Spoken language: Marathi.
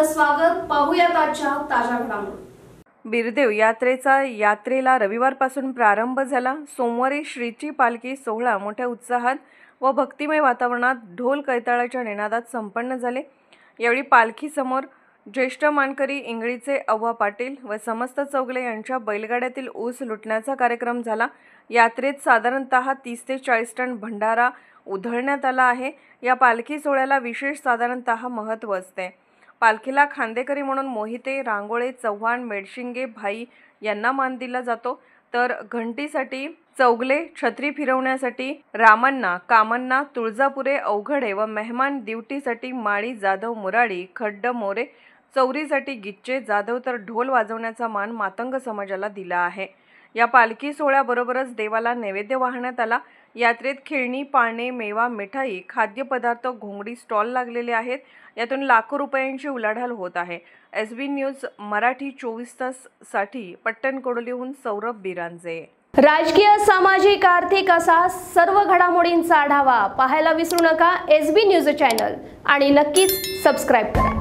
आपलं स्वागत. पाहूयात आजच्या ताज्या घडामोडी. बिरदेव यात्रेला रविवारपासून प्रारंभ झाला. सोमवारी श्रीची पालखी सोहळा मोठ्या उत्साहात व भक्तिमय वातावरणात ढोल कैताळाच्या निनादात संपन्न झाले. यावेळी पालखी समोर ज्येष्ठ मानकरी इंगळीचे अव्वा पाटील व समस्त चौगले यांच्या बैलगाड्यातील ऊस लुटण्याचा कार्यक्रम झाला. यात्रेत साधारणतः 30 ते 40 टन भंडारा उधळण्यात आला आहे. या पालखी सोहळ्याला विशेष साधारणतः महत्त्व असते. पालखीला खांदेकरी म्हणून मोहिते, रांगोळे, चव्हाण, मेडशिंगे, भाई यांना मान दिला जातो, तर घंटीसाठी चौगले, छत्री फिरवण्यासाठी रामण्णा, कामण्णा, तुळजापुरे, अवघडे व मेहमान ड्युटीसाठी माळी, जाधव, मुराडी, खड्ड, मोरे, चौरीसाठी गिच्चे, जाधव तर ढोल वाजवण्याचा मान मातंग समाजाला दिला आहे. या पालखी सोहळ्याबरोबरच देवाला नैवेद्य वाहण्यात आला. यात्रेत खेळणी, पाळणे, मेवा, मिठाई, खाद्यपदार्थ, घोंगडी स्टॉल लागलेले आहेत. यातून लाखो रुपयांची उलाढाल होत आहे. SB न्यूज मराठी 24 ताससाठी पट्टणकडोलीहून सौरभ बिरांजे. राजकीय, सामाजिक, आर्थिक असा सर्व घडामोडींचा आढावा पाहायला विसरू नका SB न्यूज चॅनल आणि नक्कीच सबस्क्राईब करा.